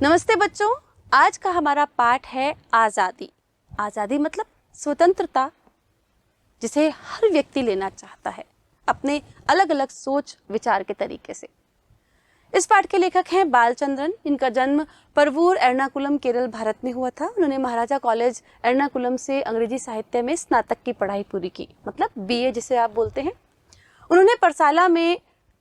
नमस्ते बच्चों, आज का हमारा पाठ है आज़ादी। आज़ादी मतलब स्वतंत्रता, जिसे हर व्यक्ति लेना चाहता है अपने अलग अलग सोच विचार के तरीके से। इस पाठ के लेखक हैं बालचंद्रन। इनका जन्म परवूर, एर्नाकुलम, केरल, भारत में हुआ था। उन्होंने महाराजा कॉलेज एर्नाकुलम से अंग्रेजी साहित्य में स्नातक की पढ़ाई पूरी की, मतलब बीए जिसे आप बोलते हैं। उन्होंने परसाला में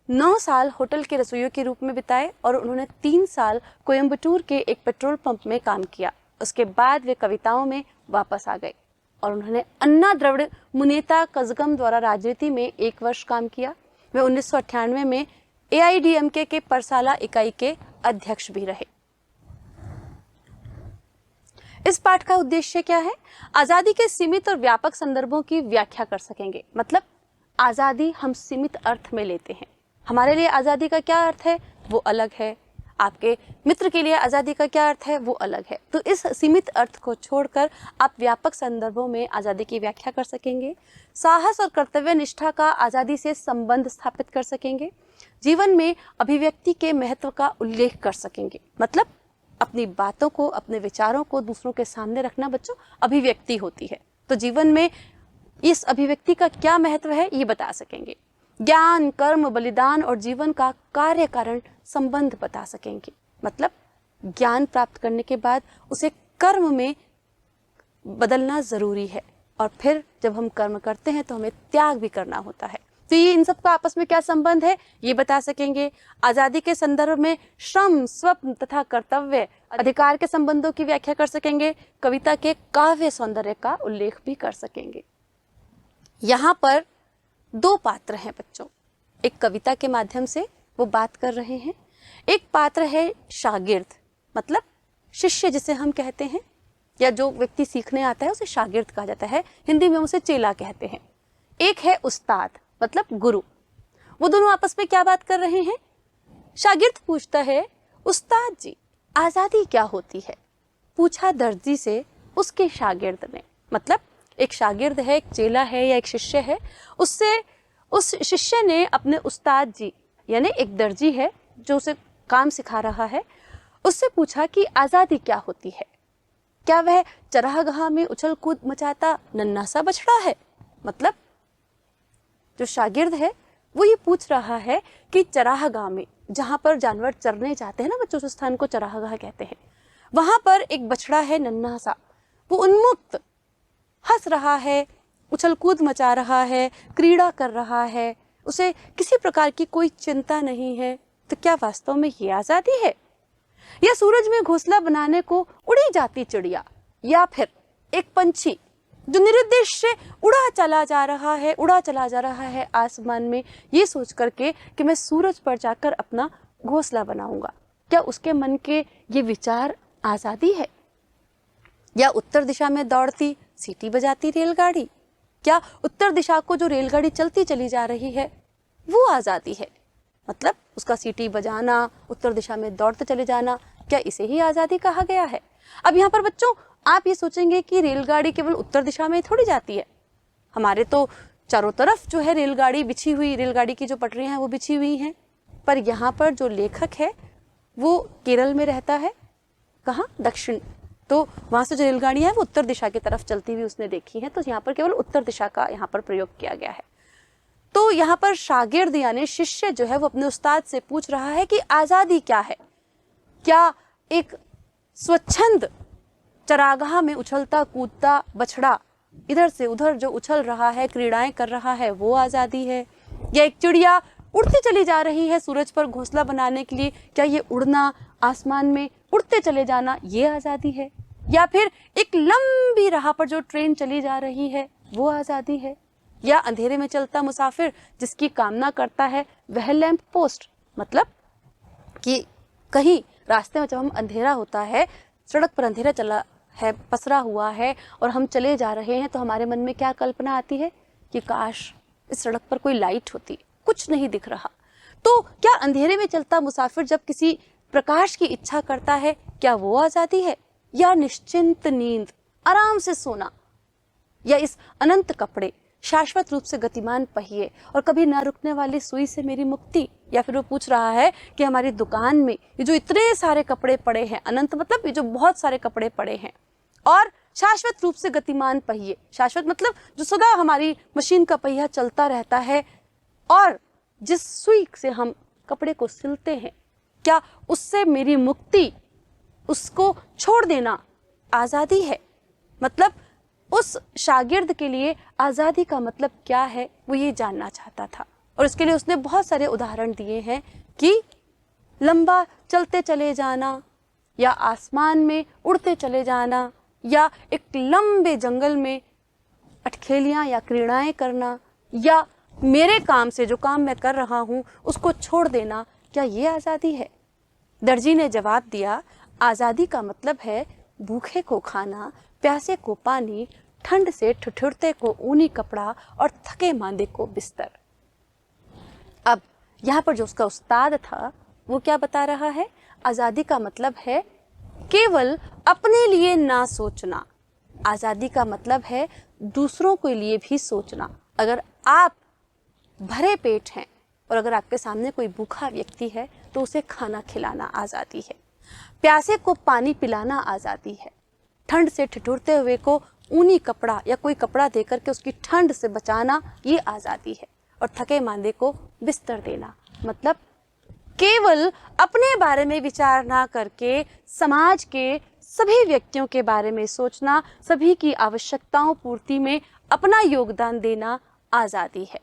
9 साल होटल के रसोइयों के रूप में बिताए और उन्होंने 3 साल कोयम्बटूर के एक पेट्रोल पंप में काम किया। उसके बाद वे कविताओं में वापस आ गए और उन्होंने अन्ना द्रविड़ मुनेता कज़गम द्वारा राजनीति में 1 वर्ष काम किया। वे 1998 में एआईडीएमके के परसाला इकाई के अध्यक्ष भी रहे। इस पाठ का उद्देश्य क्या है? आजादी के सीमित और व्यापक संदर्भों की व्याख्या कर सकेंगे। मतलब आजादी हम सीमित अर्थ में लेते हैं, हमारे लिए आजादी का क्या अर्थ है वो अलग है, आपके मित्र के लिए आजादी का क्या अर्थ है वो अलग है। तो इस सीमित अर्थ को छोड़कर आप व्यापक संदर्भों में आजादी की व्याख्या कर सकेंगे। साहस और कर्तव्य निष्ठा का आजादी से संबंध स्थापित कर सकेंगे। जीवन में अभिव्यक्ति के महत्व का उल्लेख कर सकेंगे। मतलब अपनी बातों को, अपने विचारों को दूसरों के सामने रखना बच्चों अभिव्यक्ति होती है। तो जीवन में इस अभिव्यक्ति का क्या महत्व है ये बता सकेंगे। ज्ञान, कर्म, बलिदान और जीवन का कार्य कारण संबंध बता सकेंगे। मतलब ज्ञान प्राप्त करने के बाद उसे कर्म में बदलना जरूरी है और फिर जब हम कर्म करते हैं तो हमें त्याग भी करना होता है। तो ये इन सब का आपस में क्या संबंध है ये बता सकेंगे। आजादी के संदर्भ में श्रम, स्वप्न तथा कर्तव्य, अधिकार के संबंधों की व्याख्या कर सकेंगे। कविता के काव्य सौंदर्य का उल्लेख भी कर सकेंगे। यहाँ पर 2 पात्र हैं बच्चों। एक कविता के माध्यम से वो बात कर रहे हैं, एक पात्र है शागिर्द, मतलब शिष्य जिसे हम कहते हैं, या जो व्यक्ति सीखने आता है उसे शागिर्द कहा जाता है। हिंदी में उसे चेला कहते हैं। एक है उस्ताद, मतलब गुरु। वो दोनों आपस में क्या बात कर रहे हैं? शागिर्द पूछता है, उस्ताद जी आजादी क्या होती है? पूछा दर्जी से उसके शागिर्द ने। मतलब एक शागिर्द है, एक चेला है या एक शिष्य है, उससे उस शिष्य ने अपने उस्ताद जी यानी एक दर्जी है जो उसे काम सिखा रहा है, उससे पूछा कि आजादी क्या होती है? क्या वह चरागाह में उछल कूद मचाता नन्हा सा बछड़ा है? मतलब जो शागिर्द है वो ये पूछ रहा है कि चरागाह में, जहां पर जानवर चरने जाते हैं ना बच्चों, उस स्थान को चरागाह कहते हैं, वहां पर एक बछड़ा है नन्हा सा, वो उन्मुक्त हंस रहा है, उछल कूद मचा रहा है, क्रीड़ा कर रहा है, उसे किसी प्रकार की कोई चिंता नहीं है। तो क्या वास्तव में ये आजादी है? या सूरज में घोंसला बनाने को उड़ी जाती चिड़िया, या फिर एक पंछी जो निरुद्देश्य उड़ा चला जा रहा है आसमान में, ये सोच करके कि मैं सूरज पर जाकर अपना घोंसला बनाऊंगा, क्या उसके मन के ये विचार आजादी है? या उत्तर दिशा में दौड़ती सीटी बजाती रेलगाड़ी, क्या उत्तर दिशा को जो रेलगाड़ी चलती चली जा रही है वो आजादी है? मतलब उसका सीटी बजाना, उत्तर दिशा में दौड़ते चले जाना, क्या इसे ही आजादी कहा गया है? अब यहाँ पर बच्चों आप ये सोचेंगे कि रेलगाड़ी केवल उत्तर दिशा में थोड़ी जाती है, हमारे तो चारों तरफ जो है रेलगाड़ी बिछी हुई, रेलगाड़ी की जो पटरियां हैं वो बिछी हुई हैं। पर यहाँ पर जो लेखक है वो केरल में रहता है, कहाँ? दक्षिण। तो वहां से जो रेलगाड़ियां हैं वो उत्तर दिशा की तरफ चलती हुई उसने देखी है, तो यहाँ पर केवल उत्तर दिशा का यहाँ पर प्रयोग किया गया है। तो यहाँ पर शागिर्द यानी शिष्य जो है वो अपने उस्ताद से पूछ रहा है कि आजादी क्या है? क्या एक स्वच्छंद चरागाह में उछलता कूदता बछड़ा इधर से उधर जो उछल रहा है, क्रीड़ाएं कर रहा है, वो आजादी है? या एक चिड़िया उड़ती चली जा रही है सूरज पर घोंसला बनाने के लिए, क्या ये उड़ना, आसमान में उड़ते चले जाना, ये आजादी है? या फिर एक लंबी राह पर जो ट्रेन चली जा रही है वो आजादी है? या अंधेरे में चलता मुसाफिर जिसकी कामना करता है वह लैंप पोस्ट, मतलब कि कहीं रास्ते में जब हम अंधेरा होता है, सड़क पर अंधेरा चला है, पसरा हुआ है और हम चले जा रहे हैं, तो हमारे मन में क्या कल्पना आती है कि काश इस सड़क पर कोई लाइट होती, कुछ नहीं दिख रहा। तो क्या अंधेरे में चलता मुसाफिर जब किसी प्रकाश की इच्छा करता है, क्या वो आजादी है? या निश्चिंत नींद, आराम से सोना, या इस अनंत कपड़े, शाश्वत रूप से गतिमान पहिए और कभी न रुकने वाली सुई से मेरी मुक्ति, या फिर वो पूछ रहा है कि हमारी दुकान में ये जो इतने सारे कपड़े पड़े हैं, अनंत मतलब ये जो बहुत सारे कपड़े पड़े हैं, और शाश्वत रूप से गतिमान पहिए, शाश्वत मतलब जो सदा हमारी मशीन का पहिया चलता रहता है, और जिस सुई से हम कपड़े को सिलते हैं, क्या उससे मेरी मुक्ति, उसको छोड़ देना आज़ादी है? मतलब उस शागिर्द के लिए आज़ादी का मतलब क्या है, वो ये जानना चाहता था। और इसके लिए उसने बहुत सारे उदाहरण दिए हैं कि लंबा चलते चले जाना, या आसमान में उड़ते चले जाना, या एक लंबे जंगल में अटखेलियाँ या क्रीड़ाएं करना, या मेरे काम से जो काम मैं कर रहा हूँ उसको छोड़ देना, क्या ये आज़ादी है? दर्जी ने जवाब दिया, आज़ादी का मतलब है भूखे को खाना, प्यासे को पानी, ठंड से ठिठुरते को ऊनी कपड़ा और थके मांदे को बिस्तर। अब यहाँ पर जो उसका उस्ताद था वो क्या बता रहा है? आज़ादी का मतलब है केवल अपने लिए ना सोचना, आज़ादी का मतलब है दूसरों के लिए भी सोचना। अगर आप भरे पेट हैं और अगर आपके सामने कोई भूखा व्यक्ति है तो उसे खाना खिलाना आज़ादी है, प्यासे को पानी पिलाना आज़ादी है, ठंड से ठिठुरते हुए को ऊनी कपड़ा या कोई कपड़ा देकर के उसकी ठंड से बचाना ये आज़ादी है, और थके मांदे को बिस्तर देना मतलब केवल अपने बारे में विचार ना करके समाज के सभी व्यक्तियों के बारे में सोचना, सभी की आवश्यकताओं पूर्ति में अपना योगदान देना आज़ादी है।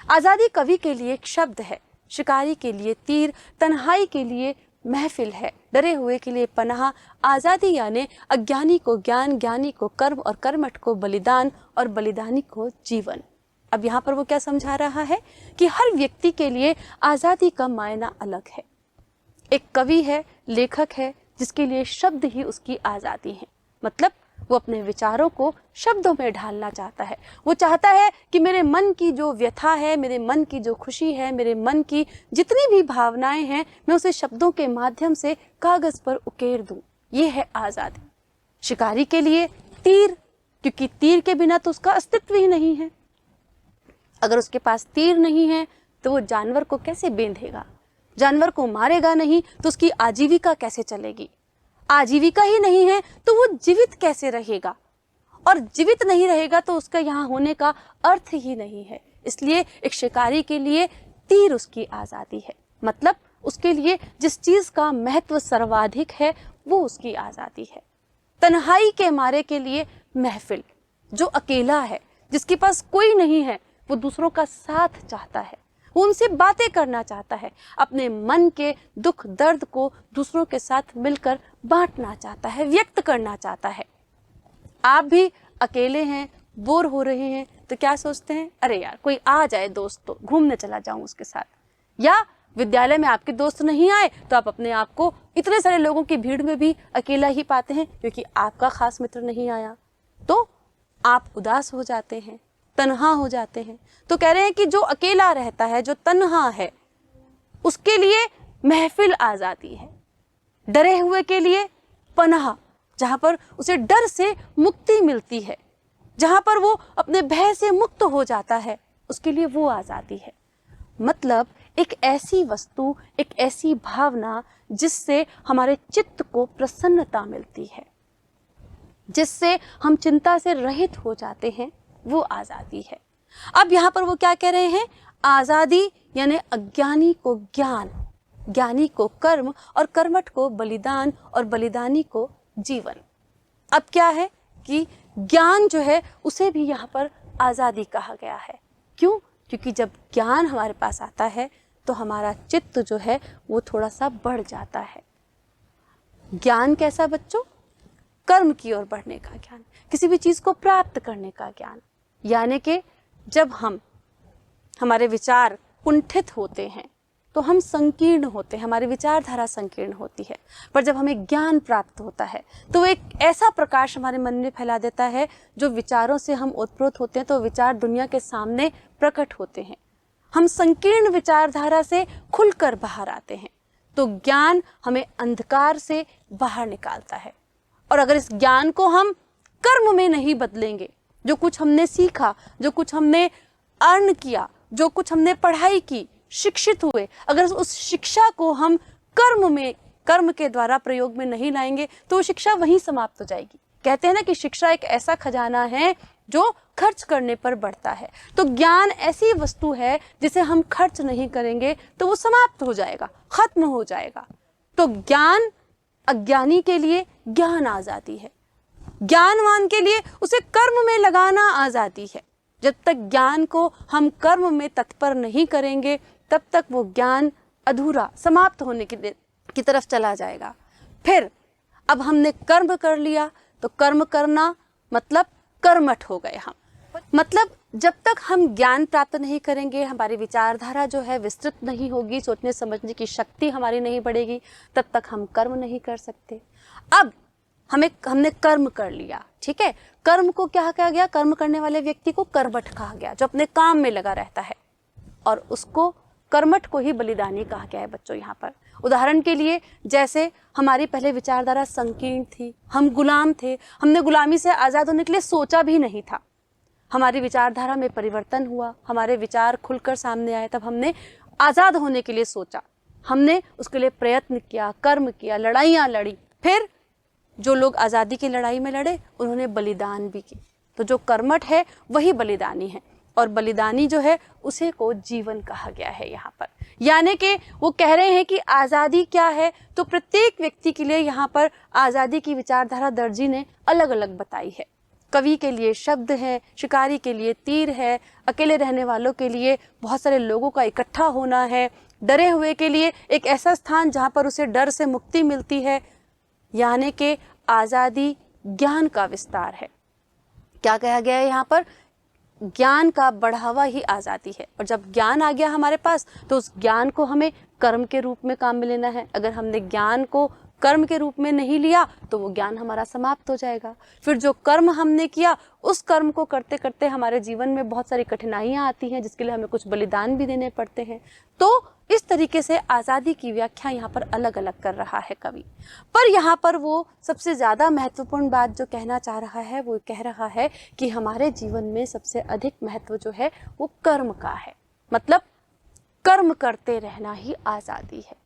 आज़ादी कवि के लिए एक शब्द है, शिकारी के लिए तीर, तन्हाई के लिए महफिल है, डरे हुए के लिए पनाह। आज़ादी यानी अज्ञानी को ज्ञान, ज्ञानी को कर्म और कर्मठ को बलिदान और बलिदानी को जीवन। अब यहाँ पर वो क्या समझा रहा है कि हर व्यक्ति के लिए आज़ादी का मायना अलग है। एक कवि है, लेखक है, जिसके लिए शब्द ही उसकी आज़ादी है, मतलब वो अपने विचारों को शब्दों में ढालना चाहता है। वो चाहता है कि मेरे मन की जो व्यथा है, मेरे मन की जो खुशी है, मेरे मन की जितनी भी भावनाएं हैं, मैं उसे शब्दों के माध्यम से कागज पर उकेर दूं। ये है आज़ादी। शिकारी के लिए तीर, क्योंकि तीर के बिना तो उसका अस्तित्व ही नहीं है। अगर उसके पास तीर नहीं है तो वो जानवर को कैसे बेंधेगा? जानवर को मारेगा नहीं तो उसकी आजीविका कैसे चलेगी? आजीविका ही नहीं है तो वो जीवित कैसे रहेगा? और जीवित नहीं रहेगा तो उसका यहाँ होने का अर्थ ही नहीं है। इसलिए एक शिकारी के लिए तीर उसकी आज़ादी है, मतलब उसके लिए जिस चीज़ का महत्व सर्वाधिक है वो उसकी आज़ादी है। तन्हाई के मारे के लिए महफिल, जो अकेला है, जिसके पास कोई नहीं है, वो दूसरों का साथ चाहता है, वो उनसे बातें करना चाहता है, अपने मन के दुख दर्द को दूसरों के साथ मिलकर बांटना चाहता है, व्यक्त करना चाहता है। आप भी अकेले हैं, बोर हो रहे हैं तो क्या सोचते हैं? अरे यार कोई आ जाए दोस्त तो घूमने चला जाऊं उसके साथ। या विद्यालय में आपके दोस्त नहीं आए तो आप अपने आप को इतने सारे लोगों की भीड़ में भी अकेला ही पाते हैं, क्योंकि आपका खास मित्र नहीं आया तो आप उदास हो जाते हैं, तन्हा हो जाते हैं। तो कह रहे हैं कि जो अकेला रहता है, जो तन्हा है, उसके लिए महफिल आज़ादी है। डरे हुए के लिए पनाह, जहां पर उसे डर से मुक्ति मिलती है, जहां पर वो अपने भय से मुक्त हो जाता है, उसके लिए वो आज़ादी है। मतलब एक ऐसी वस्तु, एक ऐसी भावना जिससे हमारे चित्त को प्रसन्नता मिलती है, जिससे हम चिंता से रहित हो जाते हैं, वो आज़ादी है। अब यहाँ पर वो क्या कह रहे हैं? आज़ादी यानी अज्ञानी को ज्ञान, ज्ञानी को कर्म और कर्मठ को बलिदान और बलिदानी को जीवन। अब क्या है कि ज्ञान जो है उसे भी यहाँ पर आज़ादी कहा गया है। क्यों? क्योंकि जब ज्ञान हमारे पास आता है तो हमारा चित्त जो है वो थोड़ा सा बढ़ जाता है। ज्ञान कैसा बच्चों? कर्म की ओर बढ़ने का ज्ञान, किसी भी चीज़ को प्राप्त करने का ज्ञान। यानी कि जब हमारे विचार कुंठित होते हैं तो हम संकीर्ण होते हैं, हमारी विचारधारा संकीर्ण होती है। पर जब हमें ज्ञान प्राप्त होता है तो एक ऐसा प्रकाश हमारे मन में फैला देता है, जो विचारों से हम ओतप्रोत होते हैं तो विचार दुनिया के सामने प्रकट होते हैं। हम संकीर्ण विचारधारा से खुलकर बाहर आते हैं। तो ज्ञान हमें अंधकार से बाहर निकालता है। और अगर इस ज्ञान को हम कर्म में नहीं बदलेंगे, जो कुछ हमने सीखा, जो कुछ हमने अर्न किया, जो कुछ हमने पढ़ाई की, शिक्षित हुए, अगर उस शिक्षा को हम कर्म के द्वारा प्रयोग में नहीं लाएंगे तो वो शिक्षा वहीं समाप्त हो जाएगी। कहते हैं ना कि शिक्षा एक ऐसा खजाना है जो खर्च करने पर बढ़ता है। तो ज्ञान ऐसी वस्तु है जिसे हम खर्च नहीं करेंगे तो वो समाप्त हो जाएगा, खत्म हो जाएगा। तो ज्ञान अज्ञानी के लिए ज्ञान आजादी है, ज्ञानवान के लिए उसे कर्म में लगाना आजादी है। जब तक ज्ञान को हम कर्म में तत्पर नहीं करेंगे तब तक वो ज्ञान अधूरा, समाप्त होने की तरफ चला जाएगा। फिर अब हमने कर्म कर लिया तो कर्म करना मतलब कर्मठ हो गए हम। मतलब जब तक हम ज्ञान प्राप्त नहीं करेंगे, हमारी विचारधारा जो है विस्तृत नहीं होगी, सोचने समझने की शक्ति हमारी नहीं बढ़ेगी, तब तक हम कर्म नहीं कर सकते। अब हमने कर्म कर लिया, ठीक है। कर्म को क्या कहा गया? कर्म करने वाले व्यक्ति को कर्मठ कहा गया, जो अपने काम में लगा रहता है, और उसको कर्मठ को ही बलिदानी कहा गया है बच्चों। यहाँ पर उदाहरण के लिए, जैसे हमारी पहले विचारधारा संकीर्ण थी, हम गुलाम थे, हमने गुलामी से आज़ाद होने के लिए सोचा भी नहीं था। हमारी विचारधारा में परिवर्तन हुआ, हमारे विचार खुलकर सामने आए, तब हमने आज़ाद होने के लिए सोचा, हमने उसके लिए प्रयत्न किया, कर्म किया, लड़ाइयाँ लड़ी। फिर जो लोग आज़ादी की लड़ाई में लड़े उन्होंने बलिदान भी की। तो जो कर्मठ है वही बलिदानी है, और बलिदानी जो है उसे को जीवन कहा गया है यहाँ पर। यानी कि वो कह रहे हैं कि आज़ादी क्या है, तो प्रत्येक व्यक्ति के लिए यहाँ पर आज़ादी की विचारधारा दर्जी ने अलग अलग बताई है। कवि के लिए शब्द है, शिकारी के लिए तीर है, अकेले रहने वालों के लिए बहुत सारे लोगों का इकट्ठा होना है, डरे हुए के लिए एक ऐसा स्थान जहाँ पर उसे डर से मुक्ति मिलती है। यानी कि आज़ादी ज्ञान का विस्तार है। क्या कहा गया है यहाँ पर? ज्ञान का बढ़ावा ही आज़ादी है। और जब ज्ञान आ गया हमारे पास तो उस ज्ञान को हमें कर्म के रूप में काम में लेना है। अगर हमने ज्ञान को कर्म के रूप में नहीं लिया तो वो ज्ञान हमारा समाप्त हो जाएगा। फिर जो कर्म हमने किया उस कर्म को करते करते हमारे जीवन में बहुत सारी कठिनाइयाँ आती हैं, जिसके लिए हमें कुछ बलिदान भी देने पड़ते हैं। तो इस तरीके से आज़ादी की व्याख्या यहाँ पर अलग अलग कर रहा है कवि। पर यहाँ पर वो सबसे ज़्यादा महत्वपूर्ण बात जो कहना चाह रहा है वो कह रहा है कि हमारे जीवन में सबसे अधिक महत्व जो है वो कर्म का है। मतलब कर्म करते रहना ही आज़ादी है।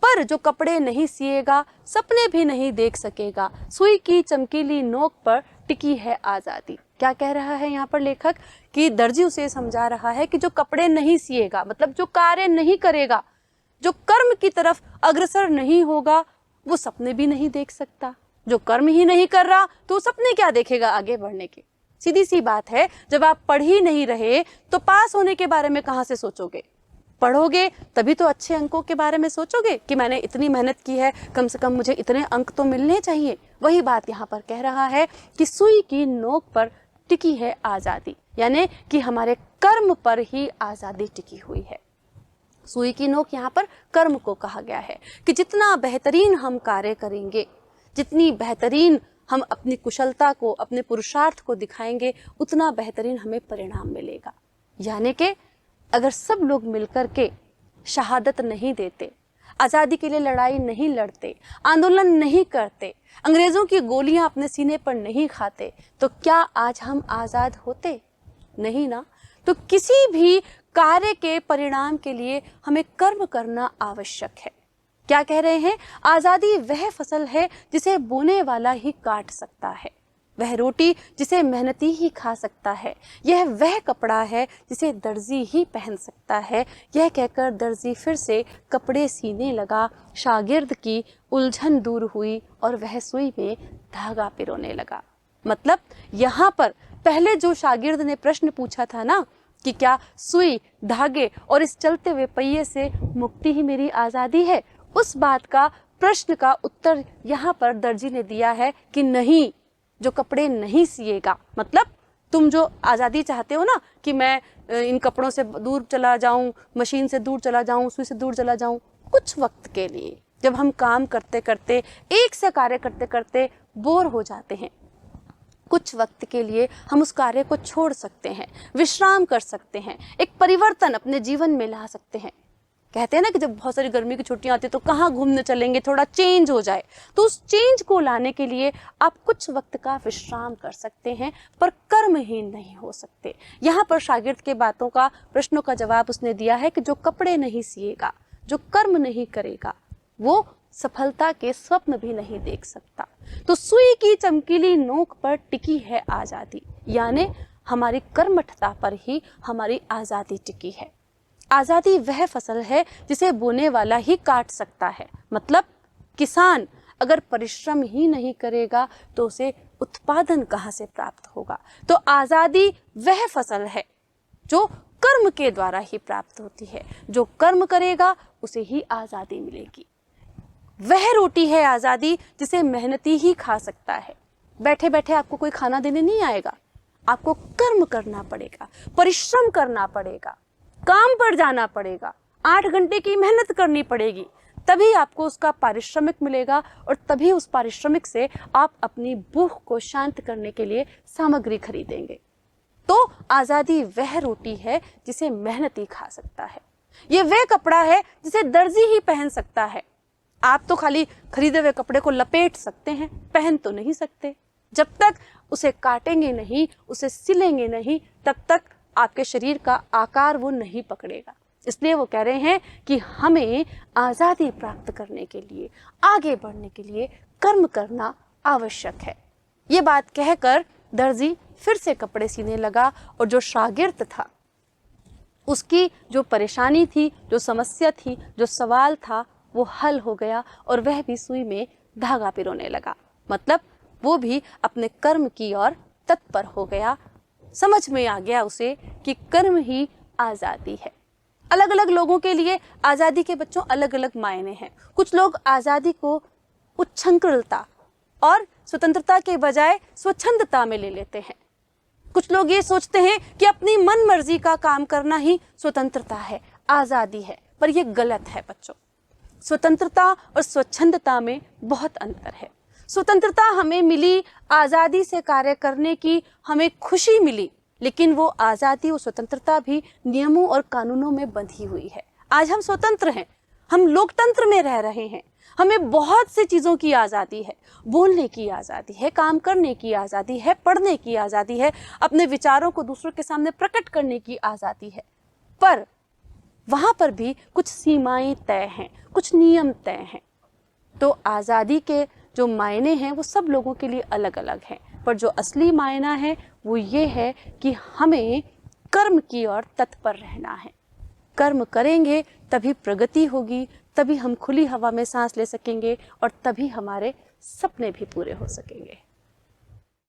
पर जो कपड़े नहीं सिएगा, सपने भी नहीं देख सकेगा, सुई की चमकीली नोक पर टिकी है आज़ादी। क्या कह रहा है यहाँ पर लेखक? कि दर्जी उसे समझा रहा है कि जो कपड़े नहीं सिएगा, मतलब जो कार्य नहीं करेगा, जो कर्म की तरफ अग्रसर नहीं होगा, वो सपने भी नहीं देख सकता। जो कर्म ही नहीं कर रहा तो सपने क्या देखेगा आगे बढ़ने के? सीधी सी बात है, जब आप पढ़ ही नहीं रहे तो पास होने के बारे में कहाँ से सोचोगे? पढ़ोगे तभी तो अच्छे अंकों के बारे में सोचोगे कि मैंने इतनी मेहनत की है, कम से कम मुझे इतने अंक तो मिलने चाहिए। वही बात यहाँ पर कह रहा है कि सुई की नोक पर टिकी है आज़ादी, यानी कि हमारे कर्म पर ही आज़ादी टिकी हुई है। सुई की नोक यहाँ पर कर्म को कहा गया है कि जितना बेहतरीन हम कार्य करेंगे, जितनी बेहतरीन हम अपनी कुशलता को, अपने पुरुषार्थ को दिखाएंगे, उतना बेहतरीन हमें परिणाम मिलेगा। यानी कि अगर सब लोग मिलकर के शहादत नहीं देते, आज़ादी के लिए लड़ाई नहीं लड़ते, आंदोलन नहीं करते, अंग्रेज़ों की गोलियां अपने सीने पर नहीं खाते, तो क्या आज हम आज़ाद होते? नहीं ना। तो किसी भी कार्य के परिणाम के लिए हमें कर्म करना आवश्यक है। क्या कह रहे हैं? आज़ादी वह फसल है जिसे बोने वाला ही काट सकता है, वह रोटी जिसे मेहनती ही खा सकता है, यह वह कपड़ा है जिसे दर्जी ही पहन सकता है। यह कहकर दर्जी फिर से कपड़े सीने लगा, शागिर्द की उलझन दूर हुई और वह सुई में धागा पिरोने लगा। मतलब यहाँ पर पहले जो शागिर्द ने प्रश्न पूछा था ना कि क्या सुई, धागे और इस चलते हुए पहिए से मुक्ति ही मेरी आज़ादी है, उस बात का प्रश्न का उत्तर यहाँ पर दर्जी ने दिया है कि नहीं, जो कपड़े नहीं सिएगा, मतलब तुम जो आज़ादी चाहते हो ना कि मैं इन कपड़ों से दूर चला जाऊं, मशीन से दूर चला जाऊं, सुई से दूर चला जाऊं, कुछ वक्त के लिए जब हम काम करते करते, एक से कार्य करते करते बोर हो जाते हैं, कुछ वक्त के लिए हम उस कार्य को छोड़ सकते हैं, विश्राम कर सकते हैं, एक परिवर्तन अपने जीवन में ला सकते हैं। कहते हैं ना कि जब बहुत सारी गर्मी की छुट्टियां आती है तो कहाँ घूमने चलेंगे, थोड़ा चेंज हो जाए। तो उस चेंज को लाने के लिए आप कुछ वक्त का विश्राम कर सकते हैं, पर कर्महीन नहीं हो सकते। यहाँ पर शागिर्द के बातों का, प्रश्नों का जवाब उसने दिया है कि जो कपड़े नहीं सिएगा, जो कर्म नहीं करेगा, वो सफलता के स्वप्न भी नहीं देख सकता। तो सुई की चमकीली नोक पर टिकी है आजादी, यानी हमारी कर्मठता पर ही हमारी आजादी टिकी है। आजादी वह फसल है जिसे बोने वाला ही काट सकता है। मतलब किसान अगर परिश्रम ही नहीं करेगा तो उसे उत्पादन कहाँ से प्राप्त होगा। तो आजादी वह फसल है जो कर्म के द्वारा ही प्राप्त होती है। जो कर्म करेगा उसे ही आजादी मिलेगी। वह रोटी है आजादी जिसे मेहनती ही खा सकता है। बैठे बैठे आपको कोई खाना देने नहीं आएगा, आपको कर्म करना पड़ेगा, परिश्रम करना पड़ेगा, काम पर जाना पड़ेगा, 8 घंटे की मेहनत करनी पड़ेगी, तभी आपको उसका पारिश्रमिक मिलेगा और तभी उस पारिश्रमिक से आप अपनी भूख को शांत करने के लिए सामग्री खरीदेंगे। तो आजादी वह रोटी है जिसे मेहनती खा सकता है। ये वह कपड़ा है जिसे दर्जी ही पहन सकता है। आप तो खाली खरीदे हुए कपड़े को लपेट सकते हैं, पहन तो नहीं सकते। जब तक उसे काटेंगे नहीं, उसे सिलेंगे नहीं, तब तक आपके शरीर का आकार वो नहीं पकड़ेगा। इसलिए वो कह रहे हैं कि हमें आजादी प्राप्त करने के लिए, आगे बढ़ने के लिए कर्म करना आवश्यक है। ये बात कहकर दर्जी फिर से कपड़े सीने लगा और जो शागिर्द था उसकी जो परेशानी थी, जो समस्या थी, जो सवाल था, वो हल हो गया और वह भी सुई में धागा पिरोने लगा। मतलब वो भी अपने कर्म की ओर तत्पर हो गया। समझ में आ गया उसे कि कर्म ही आज़ादी है। अलग अलग लोगों के लिए आज़ादी के बच्चों अलग अलग मायने हैं। कुछ लोग आज़ादी को उच्छृंखलता और स्वतंत्रता के बजाय स्वच्छंदता में ले लेते हैं। कुछ लोग ये सोचते हैं कि अपनी मन मर्जी का काम करना ही स्वतंत्रता है, आज़ादी है, पर यह गलत है बच्चों। स्वतंत्रता और स्वच्छंदता में बहुत अंतर है। स्वतंत्रता हमें मिली, आज़ादी से कार्य करने की हमें खुशी मिली, लेकिन वो आज़ादी और स्वतंत्रता भी नियमों और कानूनों में बंधी हुई है। आज हम स्वतंत्र हैं, हम लोकतंत्र में रह रहे हैं, हमें बहुत सी चीज़ों की आज़ादी है। बोलने की आज़ादी है, काम करने की आज़ादी है, पढ़ने की आज़ादी है, अपने विचारों को दूसरों के सामने प्रकट करने की आज़ादी है। पर वहाँ पर भी कुछ सीमाएं तय हैं, कुछ नियम तय हैं। तो आज़ादी के जो मायने हैं वो सब लोगों के लिए अलग अलग हैं, पर जो असली मायना है वो ये है कि हमें कर्म की ओर तत्पर रहना है। कर्म करेंगे तभी प्रगति होगी, तभी हम खुली हवा में सांस ले सकेंगे और तभी हमारे सपने भी पूरे हो सकेंगे।